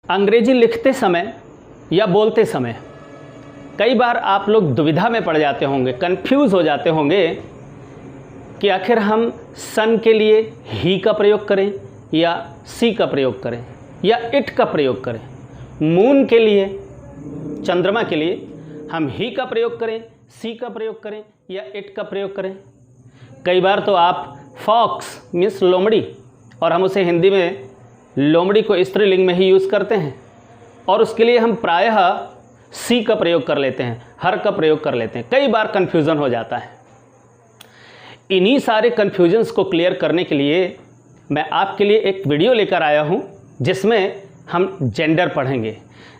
अंग्रेजी लिखते समय या बोलते समय कई बार आप लोग दुविधा में पड़ जाते होंगे, कंफ्यूज हो जाते होंगे कि आखिर हम सन के लिए ही का प्रयोग करें या सी का प्रयोग करें या इट का प्रयोग करें। मून के लिए, चंद्रमा के लिए हम ही का प्रयोग करें, सी का प्रयोग करें या इट का प्रयोग करें। कई बार तो आप फॉक्स मीन्स लोमड़ी, और हम उसे हिंदी में लोमड़ी को स्त्रीलिंग में ही यूज़ करते हैं, और उसके लिए हम प्रायः सी का प्रयोग कर लेते हैं, हर का प्रयोग कर लेते हैं। कई बार कन्फ्यूज़न हो जाता है। इन्हीं सारे कन्फ्यूजन्स को क्लियर करने के लिए मैं आपके लिए एक वीडियो लेकर आया हूं, जिसमें हम जेंडर पढ़ेंगे।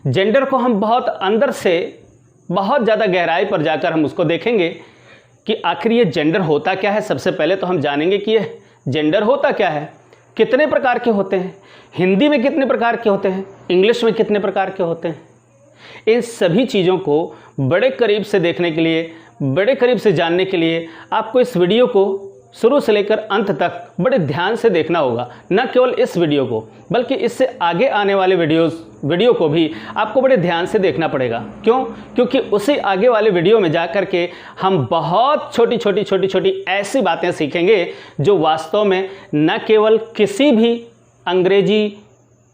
जेंडर को हम बहुत अंदर से, बहुत ज़्यादा गहराई पर जाकर हम उसको देखेंगे कि आखिर ये जेंडर होता क्या है। सबसे पहले तो हम जानेंगे कि ये जेंडर होता क्या है, कितने प्रकार के होते हैं, हिंदी में कितने प्रकार के होते हैं, इंग्लिश में कितने प्रकार के होते हैं। इन सभी चीज़ों को बड़े करीब से देखने के लिए, बड़े करीब से जानने के लिए आपको इस वीडियो को शुरू से लेकर अंत तक बड़े ध्यान से देखना होगा। न केवल इस वीडियो को, बल्कि इससे आगे आने वाले वीडियो को भी आपको बड़े ध्यान से देखना पड़ेगा। क्यों? क्योंकि उसी आगे वाले वीडियो में जाकर के हम बहुत छोटी ऐसी बातें सीखेंगे जो वास्तव में न केवल किसी भी अंग्रेजी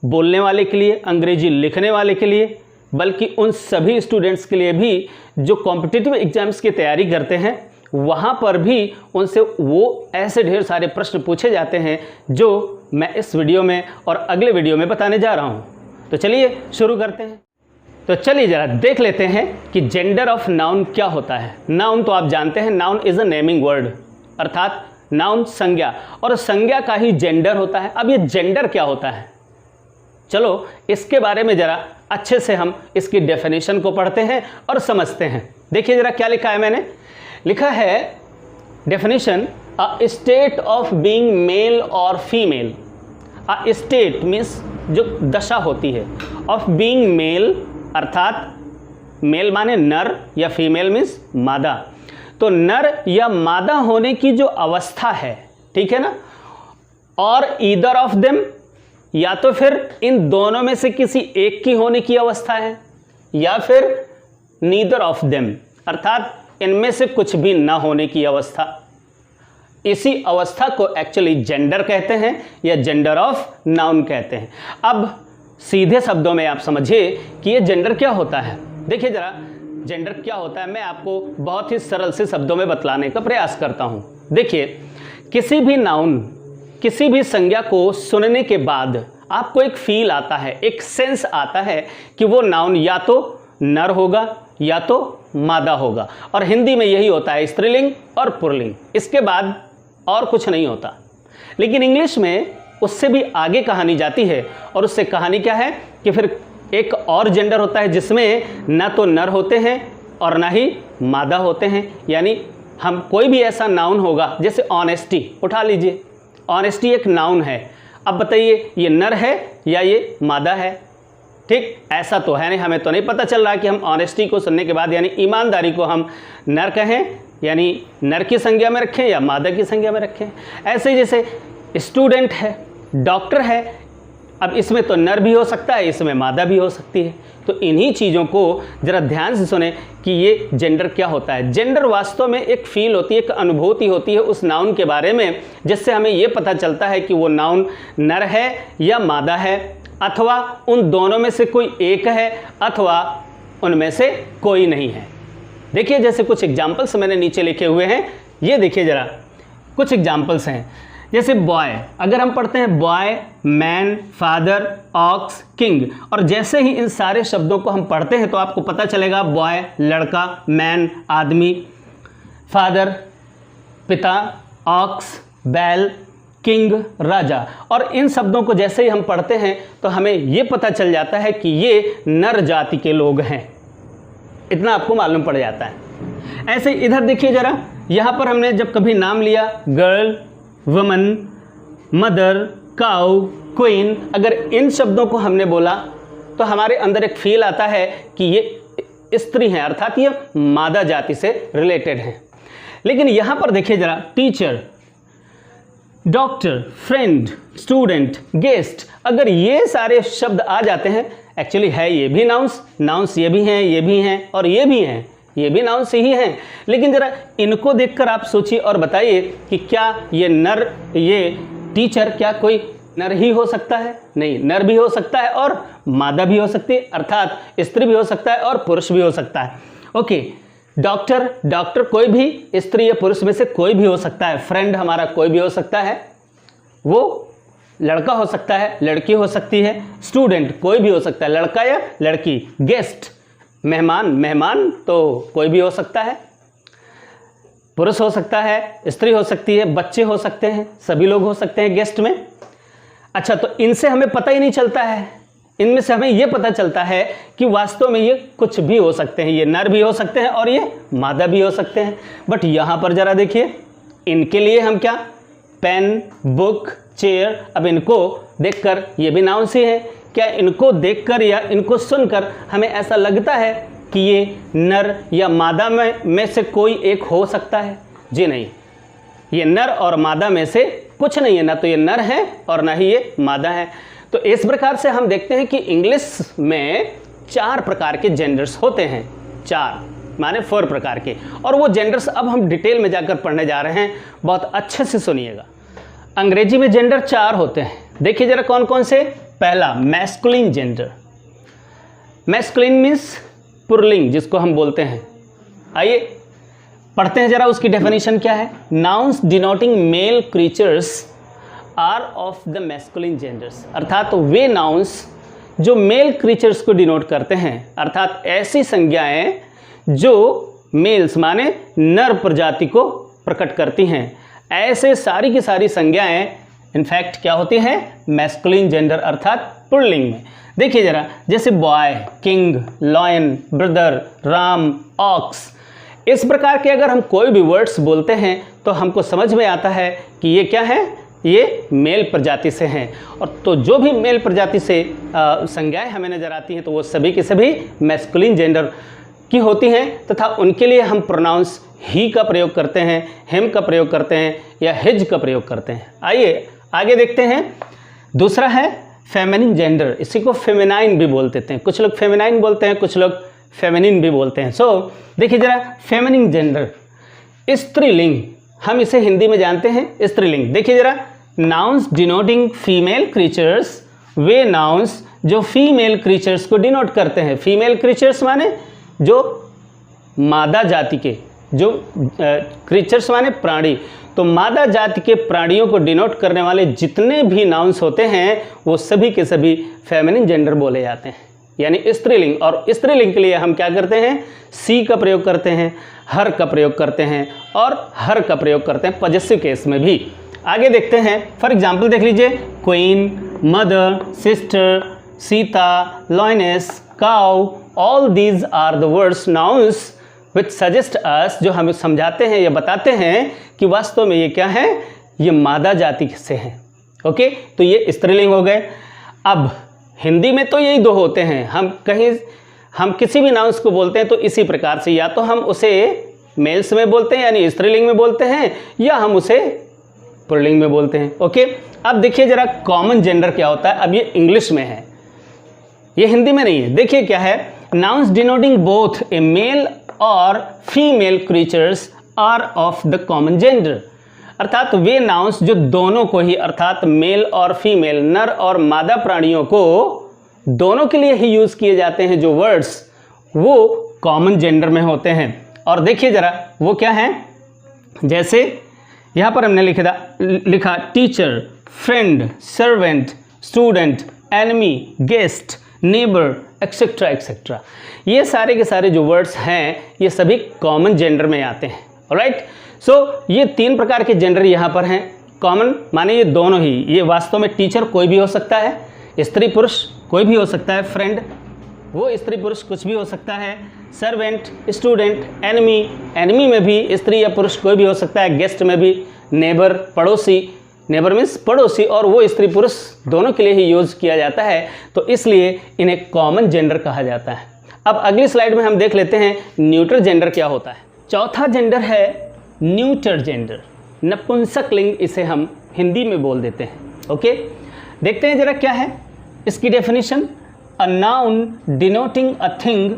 बोलने वाले के लिए, अंग्रेजी लिखने वाले के लिए, बल्कि उन सभी स्टूडेंट्स के लिए भी जो कॉम्पिटिटिव एग्जाम्स की तैयारी करते हैं, वहाँ पर भी उनसे वो ऐसे ढेर सारे प्रश्न पूछे जाते हैं जो मैं इस वीडियो में और अगले वीडियो में बताने जा रहा हूँ। तो चलिए शुरू करते हैं। तो चलिए ज़रा देख लेते हैं कि जेंडर ऑफ नाउन क्या होता है। नाउन तो आप जानते हैं, noun is a naming word, अर्थात नाउन संज्ञा, और संज्ञा का ही जेंडर होता है। अब ये जेंडर क्या होता है, चलो इसके बारे में ज़रा अच्छे से हम इसकी डेफिनेशन को पढ़ते हैं और समझते हैं। देखिए ज़रा क्या लिखा है मैंने। लिखा है definition, a state of being male और फीमेल। अ स्टेट मीन्स जो दशा होती है, ऑफ बीइंग मेल अर्थात मेल माने नर या फीमेल मीन्स मादा। तो नर या मादा होने की जो अवस्था है, ठीक है ना, और ईदर ऑफ देम, या तो फिर इन दोनों में से किसी एक की होने की अवस्था है, या फिर नीदर ऑफ देम अर्थात इनमें से कुछ भी ना होने की अवस्था। इसी अवस्था को एक्चुअली जेंडर कहते हैं या जेंडर ऑफ नाउन कहते हैं। अब सीधे शब्दों में आप समझिए कि ये जेंडर क्या होता है। देखिए ज़रा जेंडर क्या होता है, मैं आपको बहुत ही सरल से शब्दों में बतलाने का प्रयास करता हूँ। देखिए, किसी भी नाउन, किसी भी संज्ञा को सुनने के बाद आपको एक फील आता है, एक सेंस आता है कि वो नाउन या तो नर होगा या तो मादा होगा, और हिंदी में यही होता है, स्त्रीलिंग और पुल्लिंग, इसके बाद और कुछ नहीं होता। लेकिन इंग्लिश में उससे भी आगे कहानी जाती है, और उससे कहानी क्या है कि फिर एक और जेंडर होता है जिसमें ना तो नर होते हैं और ना ही मादा होते हैं। यानी हम कोई भी ऐसा नाउन होगा, जैसे ऑनेस्टी उठा लीजिए, ऑनेस्टी एक नाउन है। अब बताइए ये नर है या ये मादा है? ठीक, ऐसा तो है नहीं, हमें तो नहीं पता चल रहा कि हम ऑनेस्टी को सुनने के बाद यानी ईमानदारी को हम नर कहें, यानी नर की संज्ञा में रखें या मादा की संज्ञा में रखें। ऐसे ही जैसे स्टूडेंट है, डॉक्टर है, अब इसमें तो नर भी हो सकता है, इसमें मादा भी हो सकती है। तो इन्हीं चीज़ों को ज़रा ध्यान से सुने कि ये जेंडर क्या होता है। जेंडर वास्तव में एक फील होती है, एक अनुभूति होती है उस नाउन के बारे में, जिससे हमें ये पता चलता है कि वो नाउन नर है या मादा है, अथवा उन दोनों में से कोई एक है, अथवा उनमें से कोई नहीं है। देखिए जैसे कुछ एग्जाम्पल्स मैंने नीचे लिखे हुए हैं, ये देखिए ज़रा कुछ एग्जाम्पल्स हैं। जैसे बॉय, अगर हम पढ़ते हैं boy, man, father, ox, king, और जैसे ही इन सारे शब्दों को हम पढ़ते हैं तो आपको पता चलेगा बॉय लड़का, मैन आदमी, फादर पिता, ऑक्स बैल, किंग राजा। और इन शब्दों को जैसे ही हम पढ़ते हैं तो हमें ये पता चल जाता है कि ये नर जाति के लोग हैं, इतना आपको मालूम पड़ जाता है। ऐसे इधर देखिए ज़रा, यहाँ पर हमने जब कभी नाम लिया girl, woman, mother, cow, queen, अगर इन शब्दों को हमने बोला तो हमारे अंदर एक फील आता है कि ये स्त्री हैं, अर्थात ये मादा जाति से रिलेटेड हैं। लेकिन यहाँ पर देखिए ज़रा, teacher, doctor, friend, student, guest, अगर ये सारे शब्द आ जाते हैं, एक्चुअली है ये भी नाउंस, नाउंस ये भी हैं, ये भी हैं और ये भी हैं, ये भी नाउंस ही हैं, लेकिन ज़रा इनको देखकर आप सोचिए और बताइए कि क्या ये नर, ये टीचर, क्या कोई नर ही हो सकता है? नहीं, नर भी हो सकता है और मादा भी हो सकती है, अर्थात स्त्री भी हो सकता है और पुरुष भी हो सकता है। ओके, डॉक्टर, डॉक्टर कोई भी स्त्री या पुरुष में से कोई भी हो सकता है। फ्रेंड हमारा कोई भी हो सकता है, वो लड़का हो सकता है, लड़की हो सकती है। स्टूडेंट कोई भी हो सकता है, लड़का या लड़की। गेस्ट मेहमान, मेहमान तो कोई भी हो सकता है, पुरुष हो सकता है, स्त्री हो सकती है, बच्चे हो सकते हैं, सभी लोग हो सकते हैं गेस्ट में। अच्छा, तो इनसे हमें पता ही नहीं चलता है, इनमें से हमें यह पता चलता है कि वास्तव में ये कुछ भी हो सकते हैं, ये नर भी हो सकते हैं और ये मादा भी हो सकते हैं। बट यहाँ पर जरा देखिए, इनके लिए हम क्या, पेन, बुक, चेयर, अब इनको देखकर ये भी नाउंस ही है। क्या इनको देखकर या इनको सुनकर हमें ऐसा लगता है कि ये नर या मादा में से कोई एक हो सकता है? जी नहीं, ये नर और मादा में से कुछ नहीं है, ना तो ये नर है और ना ही ये मादा है। तो इस प्रकार से हम देखते हैं कि इंग्लिश में 4 प्रकार के जेंडर्स होते हैं, 4 माने 4 प्रकार के, और वो जेंडर्स अब हम डिटेल में जाकर पढ़ने जा रहे हैं, बहुत अच्छे से सुनिएगा। अंग्रेजी में जेंडर 4 होते हैं, देखिए जरा कौन कौन से। पहला, masculine gender. Masculine means pulling, जिसको हम बोलते हैं। आइए पढ़ते हैं जरा उसकी डेफिनेशन क्या है। Nouns denoting male creatures are of the masculine genders, अर्थात वे नाउन्स जो मेल क्रीचर्स को डिनोट करते हैं, अर्थात ऐसी संज्ञाएं जो मेल्स माने नर प्रजाति को प्रकट करती हैं, ऐसे सारी की सारी संज्ञाएं इनफैक्ट क्या होती हैं, मैस्कुलिन जेंडर अर्थात पुल्लिंग में। देखिए जरा, जैसे boy, king, lion, brother, Ram, ox, इस प्रकार के अगर हम कोई भी वर्ड्स बोलते हैं तो हमको समझ में आता है कि ये क्या है, ये मेल प्रजाति से हैं। और तो जो भी मेल प्रजाति से संज्ञाएं हमें नजर आती हैं तो वो सभी के सभी मैस्कुलिन जेंडर की होती हैं, तथा उनके लिए हम प्रोनाउंस ही का प्रयोग करते हैं, हिम का प्रयोग करते हैं या हिज का प्रयोग करते हैं। आइए आगे देखते हैं। दूसरा है फेमिनिन जेंडर, इसी को फेमिनाइन भी बोल देते हैं, कुछ लोग फेमिनाइन बोलते हैं, कुछ लोग फेमिनिन भी बोलते हैं। सो देखिए जरा, फेमिनिन जेंडर, स्त्रीलिंग, हम इसे हिंदी में जानते हैं स्त्रीलिंग। देखिए जरा, नाउन्स डिनोटिंग फीमेल क्रीचर्स, वे नाउन्स जो फीमेल क्रीचर्स को डिनोट करते हैं। फीमेल क्रीचर्स माने जो मादा जाति के, जो क्रीचर्स माने प्राणी, तो मादा जाति के प्राणियों को डिनोट करने वाले जितने भी नाउन्स होते हैं वो सभी के सभी फेमिनिन जेंडर बोले जाते हैं, यानी स्त्रीलिंग। और स्त्रीलिंग के लिए हम क्या करते हैं, सी का प्रयोग करते हैं, हर का प्रयोग करते हैं और हर का प्रयोग करते हैं पॉजेसिव केस में भी। आगे देखते हैं, फॉर एग्जाम्पल देख लीजिए, queen, mother, sister, Sita, lioness, cow, all these are the words nouns which suggest us, जो हमें समझाते हैं या बताते हैं कि वास्तव में ये क्या है, ये मादा जाति से हैं। ओके, तो ये स्त्रीलिंग हो गए। अब हिंदी में तो यही 2 होते हैं, हम किसी भी नाउंस को बोलते हैं तो इसी प्रकार से, या तो हम उसे मेल्स में बोलते हैं यानी स्त्रीलिंग में बोलते हैं, या हम उसे पुल्लिंग में बोलते हैं। ओके, अब देखिए जरा कॉमन जेंडर क्या होता है। अब ये इंग्लिश में है, ये हिंदी में नहीं है। देखिए क्या है, nouns denoting both a male और female creatures are of the common gender, अर्थात वे नाउन्स जो दोनों को ही, अर्थात मेल और फीमेल, नर और मादा प्राणियों को दोनों के लिए ही यूज़ किए जाते हैं, जो वर्ड्स वो कॉमन जेंडर में होते हैं। और देखिए ज़रा वो क्या है, जैसे यहाँ पर हमने लिखा teacher, friend, servant, student, enemy, guest, neighbour, etcetera etcetera. ये सारे के सारे जो वर्ड्स हैं ये सभी कॉमन जेंडर में आते हैं। ऑलराइट, सो ये 3 प्रकार के जेंडर यहाँ पर हैं। कॉमन माने ये दोनों ही, ये वास्तव में टीचर कोई भी हो सकता है, स्त्री पुरुष कोई भी हो सकता है, फ्रेंड वो स्त्री पुरुष कुछ भी हो सकता है, सर्वेंट, स्टूडेंट, एनिमी, एनिमी में भी स्त्री या पुरुष कोई भी हो सकता है, गेस्ट में भी, नेबर, पड़ोसी, नेबर मीन्स पड़ोसी, और वो स्त्री पुरुष दोनों के लिए ही यूज़ किया जाता है, तो इसलिए इन्हें कॉमन जेंडर कहा जाता है। अब अगली स्लाइड में हम देख लेते हैं न्यूट्रल जेंडर क्या होता है। चौथा जेंडर है न्यूटर जेंडर। नपुंसक लिंग इसे हम हिंदी में बोल देते हैं। ओके, देखते हैं जरा क्या है इसकी definition. A noun denoting a thing,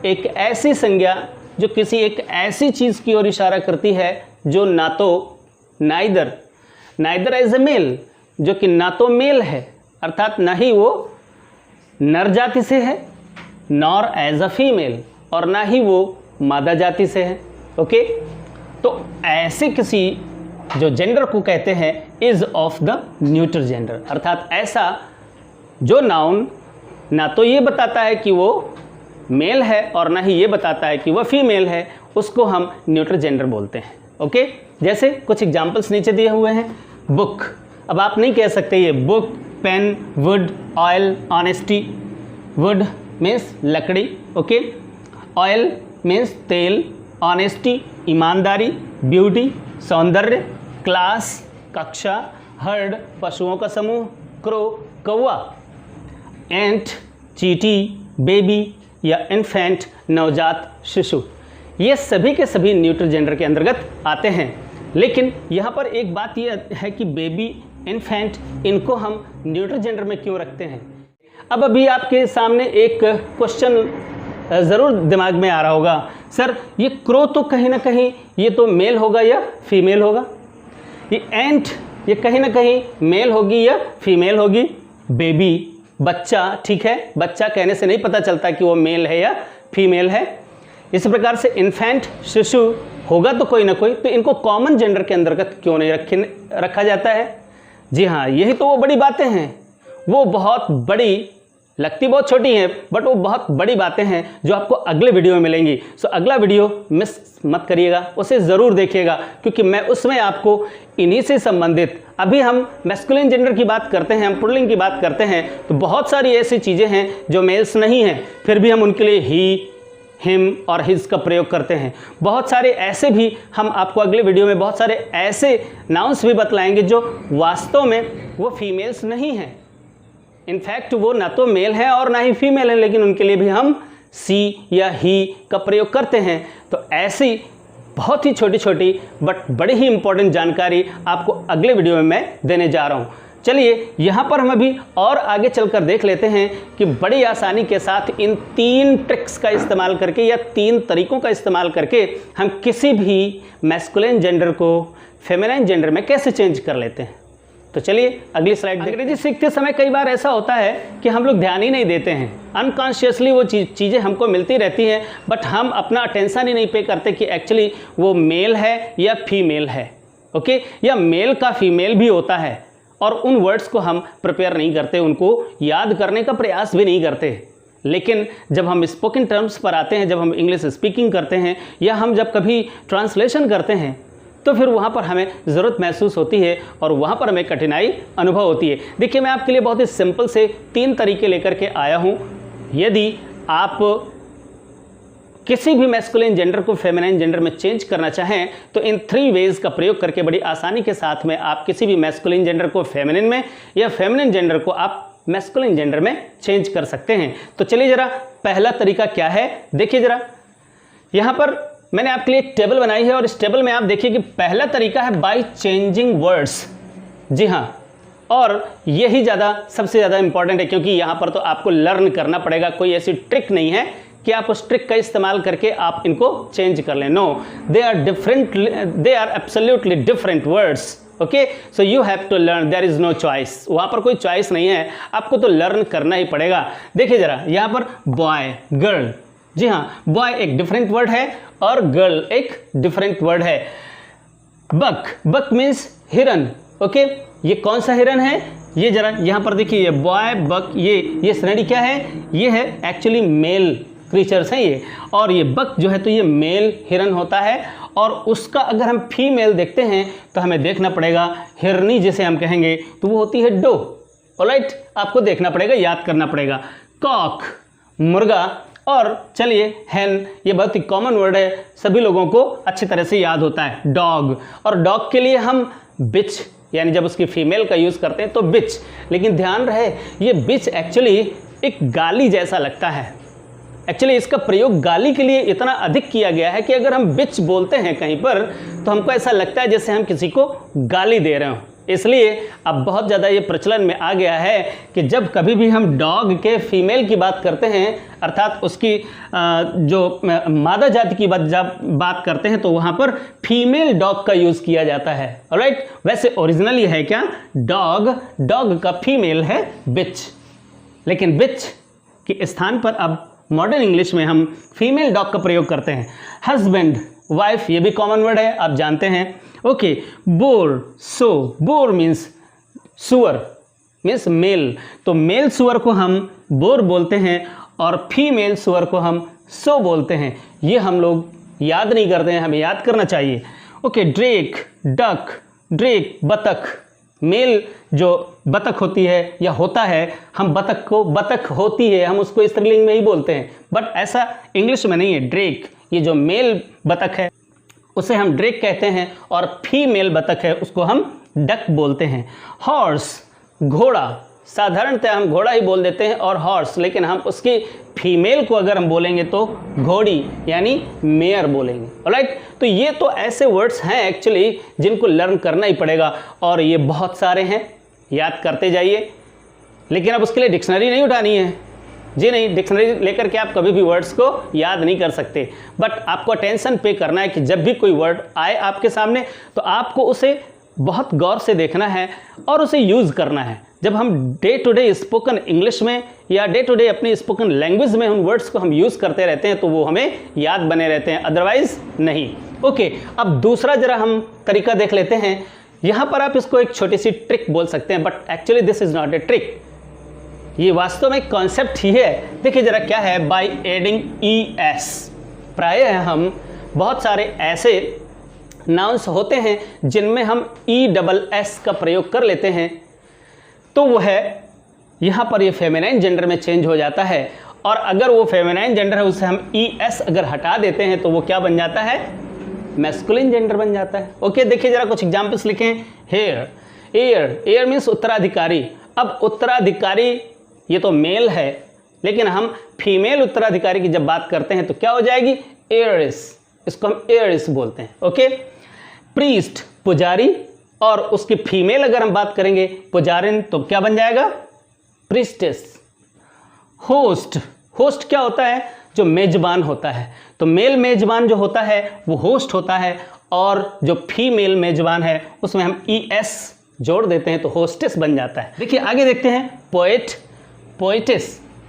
एक ऐसी संज्ञा जो किसी एक ऐसी चीज़ की ओर इशारा करती है जो ना तो नाइदर एज ए मेल, जो कि ना तो मेल है अर्थात ना ही वो नर जाति से है, नॉर एज अ फीमेल, और ना ही वो मादा जाति से है। ओके, तो ऐसे किसी जो जेंडर को कहते हैं is of the neutral gender, अर्थात ऐसा जो नाउन ना तो ये बताता है कि वो मेल है और ना ही ये बताता है कि वह फीमेल है, उसको हम न्यूट्रल जेंडर बोलते हैं। ओके, जैसे कुछ एग्जाम्पल्स नीचे दिए हुए हैं। बुक, अब आप नहीं कह सकते ये book, pen, wood, oil, honesty. Wood means लकड़ी, ओके, ऑयल मीन्स तेल, ऑनेस्टी ईमानदारी, ब्यूटी सौंदर्य, क्लास कक्षा, हर्ड पशुओं का समूह, क्रो कौवा, एंट चींटी, बेबी या इन्फेंट नवजात शिशु, ये सभी के सभी न्यूट्रल जेंडर के अंतर्गत आते हैं। लेकिन यहाँ पर एक बात यह है कि बेबी, इन्फेंट, इनको हम न्यूट्रल जेंडर में क्यों रखते हैं। अब अभी आपके सामने एक क्वेश्चन ज़रूर दिमाग में आ रहा होगा, सर ये क्रो तो कहीं ना कहीं ये तो मेल होगा या फीमेल होगा, ये एंट ये कहीं ना कहीं मेल होगी या फीमेल होगी, बेबी बच्चा, ठीक है, बच्चा कहने से नहीं पता चलता कि वो मेल है या फीमेल है। इसी प्रकार से इन्फेंट शिशु होगा तो कोई ना कोई, तो इनको कॉमन जेंडर के अंतर्गत क्यों नहीं रखा जाता है। जी हाँ, यही तो वो बड़ी बातें हैं, वो बहुत बड़ी लगती बहुत छोटी हैं बट वो बहुत बड़ी बातें हैं जो आपको अगले वीडियो में मिलेंगी। सो अगला वीडियो मिस मत करिएगा, उसे ज़रूर देखिएगा, क्योंकि मैं उसमें आपको इन्हीं से संबंधित, अभी हम मैस्कुलिन जेंडर की बात करते हैं, हम पुल्लिंग की बात करते हैं, तो बहुत सारी ऐसी चीज़ें हैं जो मेल्स नहीं हैं, फिर भी हम उनके लिए ही, हिम और हिज का प्रयोग करते हैं। बहुत सारे ऐसे भी हम आपको अगले वीडियो में बहुत सारे ऐसे नाउन्स भी बतलाएंगे जो वास्तव में वो फीमेल्स नहीं हैं, इनफैक्ट वो ना तो मेल है और ना ही फीमेल है, लेकिन उनके लिए भी हम सी या ही का प्रयोग करते हैं। तो ऐसी बहुत ही छोटी छोटी बट बड़ी ही इंपॉर्टेंट जानकारी आपको अगले वीडियो में मैं देने जा रहा हूँ। चलिए यहाँ पर हम अभी और आगे चलकर देख लेते हैं कि बड़ी आसानी के साथ इन 3 ट्रिक्स का इस्तेमाल करके या 3 तरीकों का इस्तेमाल करके हम किसी भी मैस्कुलिन जेंडर को फेमिनाइन जेंडर में कैसे चेंज कर लेते हैं। तो चलिए अगली स्लाइड। अंग्रेजी सीखते समय कई बार ऐसा होता है कि हम लोग ध्यान ही नहीं देते हैं, अनकॉन्शियसली वो चीज़ें हमको मिलती रहती हैं, बट हम अपना अटेंशन ही नहीं पे करते कि एक्चुअली वो मेल है या फीमेल है। ओके, या मेल का फीमेल भी होता है, और उन वर्ड्स को हम प्रिपेयर नहीं करते, उनको याद करने का प्रयास भी नहीं करते। लेकिन जब हम स्पोकन टर्म्स पर आते हैं, जब हम इंग्लिश स्पीकिंग करते हैं या हम जब कभी ट्रांसलेशन करते हैं, तो फिर वहाँ पर हमें ज़रूरत महसूस होती है और वहाँ पर हमें कठिनाई अनुभव होती है। देखिए, मैं आपके लिए बहुत ही सिंपल से 3 तरीके लेकर के आया हूँ। यदि आप किसी भी मैस्कुलिन जेंडर को फेमिनाइन जेंडर में चेंज करना चाहें तो इन 3 वेज का प्रयोग करके बड़ी आसानी के साथ में आप किसी भी मैस्कुलिन जेंडर को फेमिनिन में या फेमिनिन जेंडर को आप मैस्कुलिन जेंडर में चेंज कर सकते हैं। तो चलिए ज़रा पहला तरीका क्या है देखिए ज़रा। यहाँ पर मैंने आपके लिए एक टेबल बनाई है और इस टेबल में आप देखिए कि पहला तरीका है बाय चेंजिंग वर्ड्स। जी हाँ, और यही सबसे ज़्यादा इंपॉर्टेंट है, क्योंकि यहाँ पर तो आपको लर्न करना पड़ेगा, कोई ऐसी ट्रिक नहीं है कि आप उस ट्रिक का इस्तेमाल करके आप इनको चेंज कर लें। No, they are absolutely different words. Okay, so you have to learn, there is no choice. वहाँ पर कोई चॉइस नहीं है, आपको तो लर्न करना ही पड़ेगा। देखिए ज़रा, यहाँ पर बॉय, गर्ल, जी हाँ, बॉय एक डिफरेंट वर्ड है और गर्ल एक डिफरेंट वर्ड है। बक मीन्स हिरन। ओके, ये कौन सा हिरन है, ये जरा यहाँ पर देखिए, ये बॉय बक, ये श्रेणी क्या है, ये है एक्चुअली मेल क्रीचर्स हैं ये, और ये बक जो है तो ये मेल हिरन होता है, और उसका अगर हम फीमेल देखते हैं तो हमें देखना पड़ेगा हिरनी जिसे हम कहेंगे, तो वो होती है डो। ऑलराइट, आपको देखना पड़ेगा, याद करना पड़ेगा। कॉक मुर्गा, और चलिए हैन, ये बहुत ही कॉमन वर्ड है, सभी लोगों को अच्छी तरह से याद होता है। डॉग, और डॉग के लिए हम बिच, यानी जब उसकी फीमेल का यूज़ करते हैं तो बिच, लेकिन ध्यान रहे ये बिच एक्चुअली एक गाली जैसा लगता है। एक्चुअली इसका प्रयोग गाली के लिए इतना अधिक किया गया है कि अगर हम बिच बोलते हैं कहीं पर तो हमको ऐसा लगता है जैसे हम किसी को गाली दे रहे हों। इसलिए अब बहुत ज़्यादा ये प्रचलन में आ गया है कि जब कभी भी हम डॉग के फीमेल की बात करते हैं, अर्थात उसकी जो मादा जाति की जब बात करते हैं, तो वहाँ पर फीमेल डॉग का यूज़ किया जाता है। ऑलराइट, वैसे ओरिजिनली है क्या डॉग का फीमेल है बिच, लेकिन बिच के स्थान पर अब मॉडर्न इंग्लिश में हम फीमेल डॉग का प्रयोग करते हैं। हस्बैंड, वाइफ, ये भी कॉमन वर्ड है, आप जानते हैं। ओके, बोर, बोर मीन्स सुअर, मीन्स मेल, तो मेल सुअर को हम बोर बोलते हैं और फीमेल सुअर को हम सो बोलते हैं। ये हम लोग याद नहीं करते हैं, हमें याद करना चाहिए। ओके, ड्रेक, डक, ड्रेक बतख, मेल जो बतख होती है या होता है, हम बतख को बतख होती है हम उसको स्त्रीलिंग में ही बोलते हैं, बट ऐसा इंग्लिश में नहीं है। ड्रेक, ये जो मेल बतख है उसे हम ड्रेक कहते हैं और फीमेल बतख है उसको हम डक बोलते हैं। हॉर्स, घोड़ा, साधारणतः हम घोड़ा ही बोल देते हैं और हॉर्स, लेकिन हम उसकी फीमेल को अगर हम बोलेंगे तो घोड़ी यानी मेयर बोलेंगे। ऑलराइट, तो ये तो ऐसे वर्ड्स हैं एक्चुअली जिनको लर्न करना ही पड़ेगा और ये बहुत सारे हैं, याद करते जाइए। लेकिन अब उसके लिए डिक्शनरी नहीं उठानी है, जी नहीं, डिक्शनरी लेकर के आप कभी भी वर्ड्स को याद नहीं कर सकते, बट आपको अटेंशन पे करना है कि जब भी कोई वर्ड आए आपके सामने तो आपको उसे बहुत गौर से देखना है और उसे यूज़ करना है। जब हम day to day spoken English में या डे टू डे अपनी स्पोकन लैंग्वेज में उन वर्ड्स को हम यूज़ करते रहते हैं तो वो हमें याद बने रहते हैं, अदरवाइज नहीं। ओके, अब दूसरा जरा हम तरीका देख लेते हैं। यहाँ पर आप इसको एक छोटी सी ट्रिक बोल सकते हैं, but actually this is not a trick, ये वास्तव में कॉन्सेप्ट ही है। देखिए जरा क्या है, बाय एडिंग ES। प्रायः हम बहुत सारे ऐसे नाउन्स होते हैं जिनमें हम ESS का प्रयोग कर लेते हैं, तो वो है यहाँ पर ये फेमिनाइन जेंडर में चेंज हो जाता है, और अगर वो फेमिनाइन जेंडर है उससे हम ES अगर हटा देते हैं तो वो क्या बन जाता है, मैस्कुलिन जेंडर बन जाता है। ओके, देखिए जरा कुछ एग्जाम्पल्स लिखें। हेयर, एयर मीन्स उत्तराधिकारी। अब उत्तराधिकारी ये तो मेल है, लेकिन हम फीमेल उत्तराधिकारी की जब बात करते हैं तो क्या हो जाएगी, एयरिस, इसको हम एयरिस बोलते हैं। ओके, प्रीस्ट, पुजारी, और उसकी फीमेल अगर हम बात करेंगे पुजारिन तो क्या बन जाएगा, प्रीस्टेस। होस्ट, होस्ट क्या होता है, जो मेजबान होता है, तो मेल मेजबान जो होता है वो होस्ट होता है, और जो फीमेल मेजबान है उसमें हम ES जोड़ देते हैं तो होस्टेस बन जाता है। देखिए आगे देखते हैं, पोएट, पोएटिस,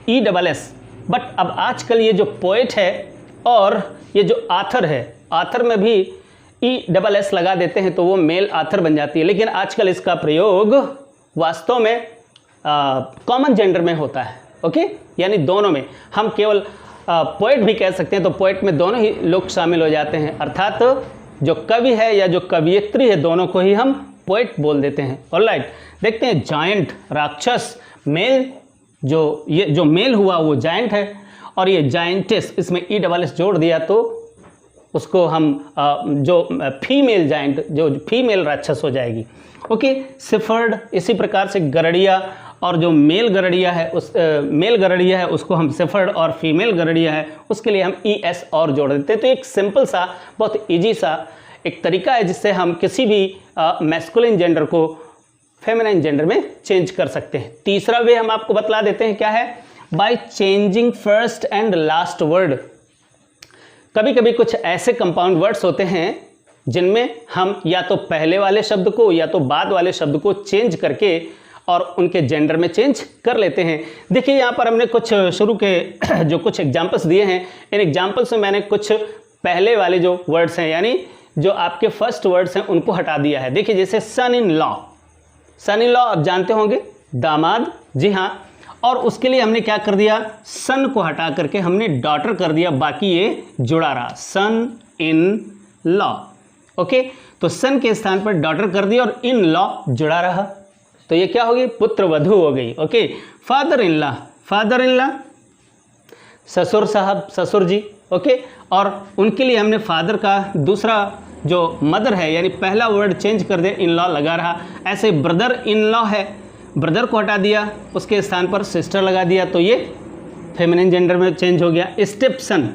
ESS। बट अब आजकल ये जो पोएट है और ये जो आथर है, आथर में भी ESS लगा देते हैं तो वो मेल आथर बन जाती है, लेकिन आजकल इसका प्रयोग वास्तव में कॉमन जेंडर में होता है। ओके, यानी दोनों में, हम केवल पोएट भी कह सकते हैं, तो पोएट में दोनों ही लोग शामिल हो जाते हैं, अर्थात जो कवि है या जो कवियत्री है दोनों को ही हम पोएट बोल देते हैं। ऑलराइट, देखते हैं जायंट, राक्षस, मेल, जो मेल हुआ वो जायंट है, और ये जायंटिस, इसमें ESS जोड़ दिया तो उसको हम जो फीमेल जायंट, जो फीमेल राक्षस हो जाएगी। ओके, सिफर्ड, इसी प्रकार से गरड़िया, और जो मेल गरड़िया है उसको हम सिफर्ड, और फीमेल गरड़िया है उसके लिए हम ES और जोड़ देते हैं। तो एक सिंपल सा, बहुत ईजी सा एक तरीका है जिससे हम किसी भी मैस्कुलिन जेंडर को फेमिनाइन जेंडर में चेंज कर सकते हैं। तीसरा वे हम आपको बतला देते हैं, क्या है, by changing first and last word. कभी कभी कुछ ऐसे कंपाउंड वर्ड्स होते हैं जिनमें हम या तो पहले वाले शब्द को या तो बाद वाले शब्द को चेंज करके और उनके जेंडर में चेंज कर लेते हैं। देखिए यहाँ पर हमने कुछ शुरू के जो कुछ एग्जाम्पल्स दिए हैं, इन एग्जाम्पल्स में मैंने कुछ पहले वाले जो वर्ड्स हैं यानी जो आपके फर्स्ट वर्ड्स हैं उनको हटा दिया है। देखिए जैसे सन in law, sun in law आप जानते होंगे दामाद, जी हाँ, और उसके लिए हमने क्या कर दिया, सन को हटा करके हमने डॉटर कर दिया, बाकी ये जुड़ा रहा, सन इन लॉ। ओके, तो सन के स्थान पर डॉटर कर दिया और इन लॉ जुड़ा रहा, तो ये क्या हो गई, पुत्र वधू हो गई। Okay, father in law, father in law, ससुर साहब, ससुर जी। ओके, और उनके लिए हमने फादर का दूसरा जो मदर है यानी पहला वर्ड चेंज कर दिया, इन लॉ लगा रहा। ऐसे ब्रदर इन लॉ है, ब्रदर को हटा दिया, उसके स्थान पर सिस्टर लगा दिया, तो ये फेमिनिन जेंडर में चेंज हो गया। स्टेप सन,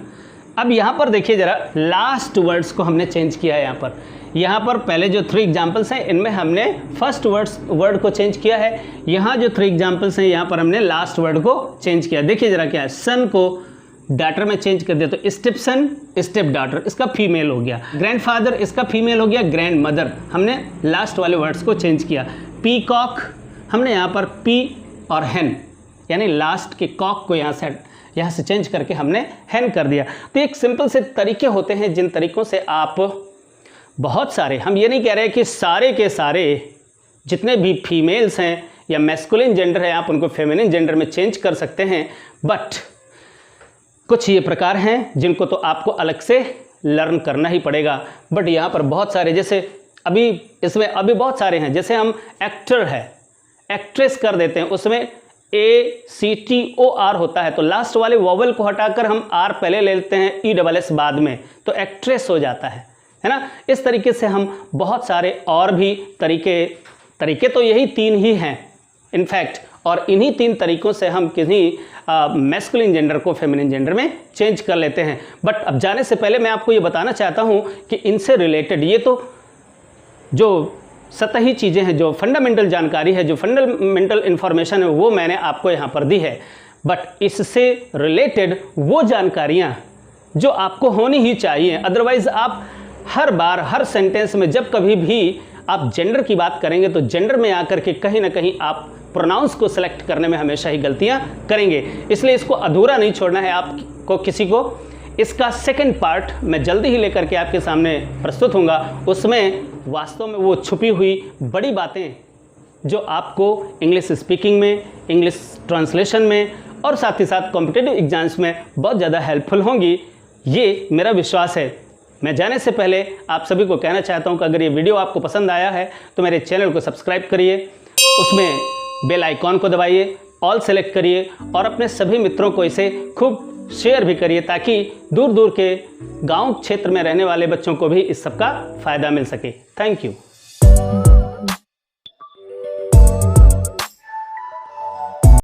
अब यहाँ पर देखिए ज़रा, लास्ट वर्ड्स को हमने चेंज किया है। यहाँ पर पहले जो 3 एग्जाम्पल्स हैं इनमें हमने फर्स्ट वर्ड को चेंज किया है। यहाँ जो 3 एग्जाम्पल्स हैं यहाँ पर हमने लास्ट वर्ड को चेंज किया। देखिए ज़रा क्या है, सन को डॉटर में चेंज कर दिया तो स्टेप सन स्टेप डॉटर, इसका फीमेल हो गया। ग्रैंडफादर, इसका फीमेल हो गया ग्रैंड मदर, हमने लास्ट वाले वर्ड्स को चेंज किया। पीकॉक, हमने यहाँ पर पी और हेन यानी लास्ट के कॉक को यहाँ से चेंज करके हमने हेन कर दिया। तो एक सिंपल से तरीके होते हैं जिन तरीक़ों से आप बहुत सारे, हम ये नहीं कह रहे कि सारे के सारे जितने भी फीमेल्स हैं या मैस्कुलिन जेंडर है आप उनको फेमिनिन जेंडर में चेंज कर सकते हैं, बट कुछ ये प्रकार हैं जिनको तो आपको अलग से लर्न करना ही पड़ेगा। बट यहाँ पर बहुत सारे, जैसे अभी इसमें अभी बहुत सारे हैं, जैसे हम एक्टर है एक्ट्रेस कर देते हैं, उसमें ACTOR होता है तो लास्ट वाले वोवल को हटाकर हम R पहले ले लेते हैं, ESS बाद में, तो एक्ट्रेस हो जाता है ना। इस तरीके से हम बहुत सारे और भी तरीके तो यही 3 ही हैं इनफैक्ट, और इन्हीं 3 तरीक़ों से हम किसी मैस्कुलिन जेंडर को फेमिनिन जेंडर में चेंज कर लेते हैं। बट अब जाने से पहले मैं आपको ये बताना चाहता हूँ कि इनसे रिलेटेड ये तो जो सतही चीज़ें हैं, जो फंडामेंटल जानकारी है, जो फंडामेंटल इन्फॉर्मेशन है वो मैंने आपको यहाँ पर दी है, बट इससे रिलेटेड वो जानकारियाँ जो आपको होनी ही चाहिए। अदरवाइज़ आप हर बार हर सेंटेंस में जब कभी भी आप जेंडर की बात करेंगे तो जेंडर में आकर के कहीं ना कहीं आप प्रोनाउंस को सिलेक्ट करने में हमेशा ही गलतियाँ करेंगे। इसलिए इसको अधूरा नहीं छोड़ना है आपको किसी को। इसका सेकंड पार्ट मैं जल्दी ही लेकर के आपके सामने प्रस्तुत होऊंगा। उसमें वास्तव में वो छुपी हुई बड़ी बातें जो आपको इंग्लिश स्पीकिंग में, इंग्लिश ट्रांसलेशन में और साथ ही साथ कॉम्पिटिटिव एग्जाम्स में बहुत ज़्यादा हेल्पफुल होंगी, ये मेरा विश्वास है। मैं जाने से पहले आप सभी को कहना चाहता हूं कि अगर ये वीडियो आपको पसंद आया है तो मेरे चैनल को सब्सक्राइब करिए, उसमें बेल आइकॉन को दबाइए, ऑल सेलेक्ट करिए और अपने सभी मित्रों को इसे खूब शेयर भी करिए ताकि दूर दूर के गांव क्षेत्र में रहने वाले बच्चों को भी इस सब का फ़ायदा मिल सके। Thank you.